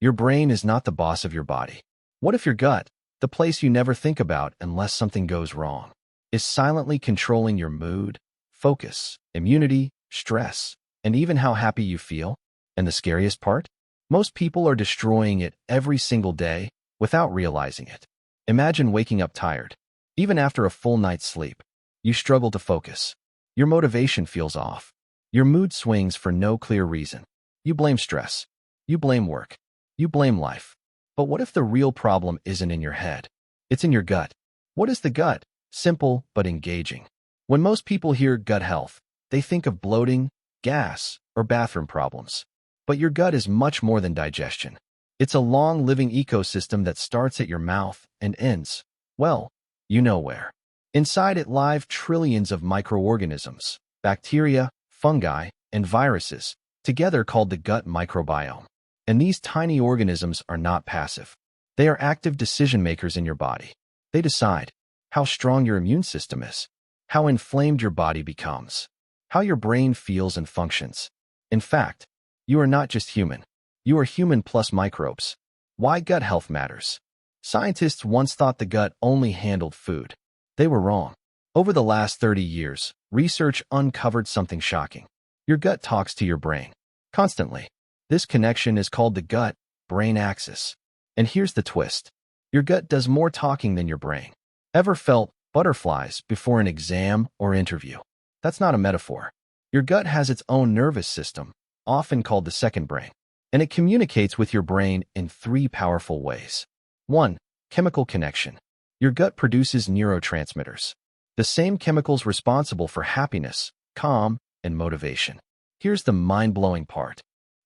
Your brain is not the boss of your body. What if your gut, the place you never think about unless something goes wrong, is silently controlling your mood, focus, immunity, stress, and even how happy you feel? And the scariest part? Most people are destroying it every single day without realizing it. Imagine waking up tired. Even after a full night's sleep, you struggle to focus. Your motivation feels off. Your mood swings for no clear reason. You blame stress. You blame work. You blame life. But what if the real problem isn't in your head? It's in your gut. What is the gut? Simple but engaging. When most people hear gut health, they think of bloating, gas, or bathroom problems. But your gut is much more than digestion. It's a long living ecosystem that starts at your mouth and ends, well, you know where. Inside it live trillions of microorganisms, bacteria, fungi, and viruses, together called the gut microbiome. And these tiny organisms are not passive. They are active decision makers in your body. They decide how strong your immune system is, how inflamed your body becomes, how your brain feels and functions. In fact, you are not just human. You are human plus microbes. Why gut health matters? Scientists once thought the gut only handled food. They were wrong. Over the last 30 years, research uncovered something shocking. Your gut talks to your brain constantly. This connection is called the gut-brain axis. And here's the twist. Your gut does more talking than your brain. Ever felt butterflies before an exam or interview? That's not a metaphor. Your gut has its own nervous system, often called the second brain, and it communicates with your brain in three powerful ways. 1. Chemical connection. Your gut produces neurotransmitters, the same chemicals responsible for happiness, calm, and motivation. Here's the mind-blowing part.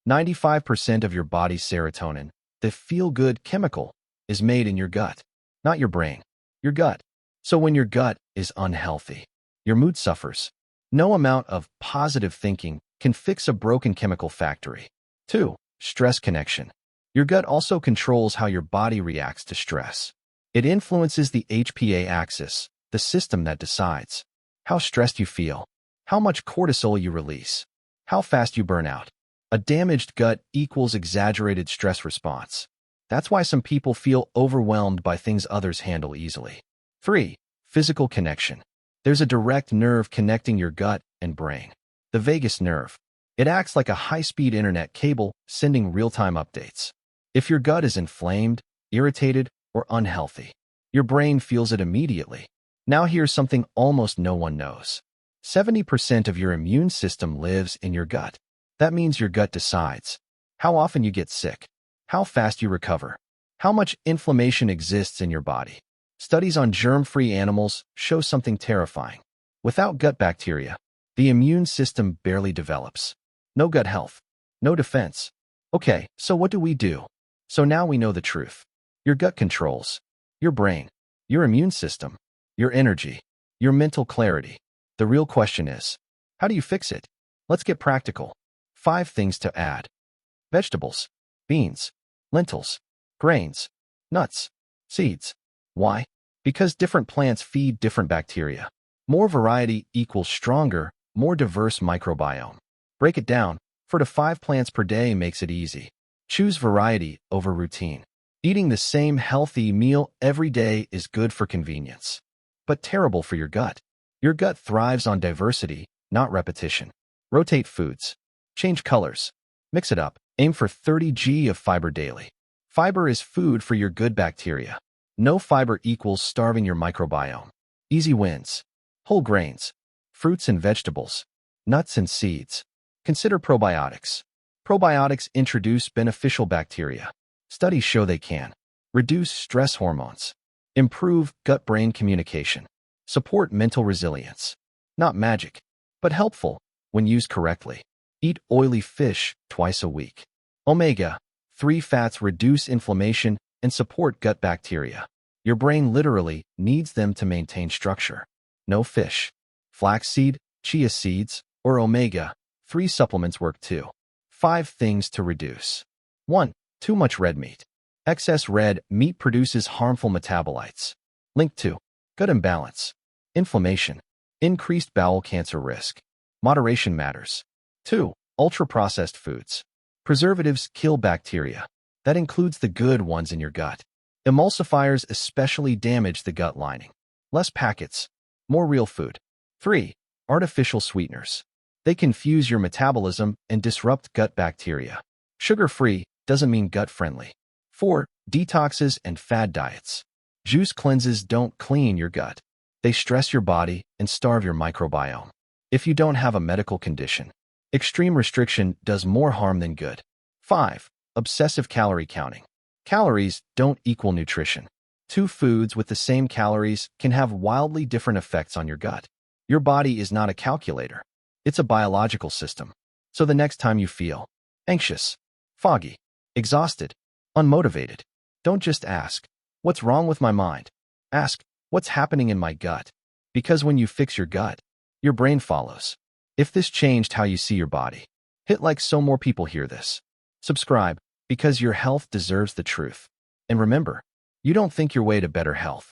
95% of your body's serotonin, the feel-good chemical, is made in your gut, not your brain, your gut. So when your gut is unhealthy, your mood suffers. No amount of positive thinking can fix a broken chemical factory. 2. Stress connection. Your gut also controls how your body reacts to stress. It influences the HPA axis, the system that decides how stressed you feel, how much cortisol you release, how fast you burn out. A damaged gut equals exaggerated stress response. That's why some people feel overwhelmed by things others handle easily. 3. Physical connection. There's a direct nerve connecting your gut and brain, the vagus nerve. It acts like a high-speed internet cable sending real-time updates. If your gut is inflamed, irritated, or unhealthy, your brain feels it immediately. Now here's something almost no one knows. 70% of your immune system lives in your gut. That means your gut decides how often you get sick, how fast you recover, how much inflammation exists in your body. Studies on germ-free animals show something terrifying. Without gut bacteria, the immune system barely develops. No gut health, no defense. Okay, so what do we do? So now we know the truth. Your gut controls your brain, your immune system, your energy, your mental clarity. The real question is, how do you fix it? Let's get practical. 5 things to add. Vegetables, beans, lentils, grains, nuts, seeds. Why? Because different plants feed different bacteria. More variety equals stronger, more diverse microbiome. Break it down. 4 to 5 plants per day makes it easy. Choose variety over routine. Eating the same healthy meal every day is good for convenience, but terrible for your gut. Your gut thrives on diversity, not repetition. Rotate foods. Change colors. Mix it up. Aim for 30 g of fiber daily. Fiber is food for your good bacteria. No fiber equals starving your microbiome. Easy wins. Whole grains. Fruits and vegetables. Nuts and seeds. Consider probiotics. Probiotics introduce beneficial bacteria. Studies show they can reduce stress hormones, improve gut-brain communication, support mental resilience. Not magic, but helpful when used correctly. Eat oily fish twice a week. Omega-3 fats reduce inflammation and support gut bacteria. Your brain literally needs them to structure. No fish. Flaxseed, chia seeds, or omega-3 supplements work too. 5 things to reduce. 1. Too much red meat. Excess red meat produces harmful metabolites. Link 2. Gut imbalance. Inflammation. Increased bowel cancer risk. Moderation matters. 2. Ultra-processed foods. Preservatives kill bacteria. That includes the good ones in your gut. Emulsifiers especially damage the gut lining. Less packets, more real food. 3. Artificial sweeteners. They confuse your metabolism and disrupt gut bacteria. Sugar-free doesn't mean gut-friendly. 4. Detoxes and fad diets. Juice cleanses don't clean your gut. They stress your body and starve your microbiome. If you don't have a medical condition, extreme restriction does more harm than good. 5. Obsessive calorie counting. Calories don't equal nutrition. Two foods with the same calories can have wildly different effects on your gut. Your body is not a calculator. It's a biological system. So the next time you feel anxious, foggy, exhausted, unmotivated, don't just ask, "What's wrong with my mind?" Ask, "What's happening in my gut?" Because when you fix your gut, your brain follows. If this changed how you see your body, hit like so more people hear this. Subscribe, because your health deserves the truth. And remember, you don't think your way to better health.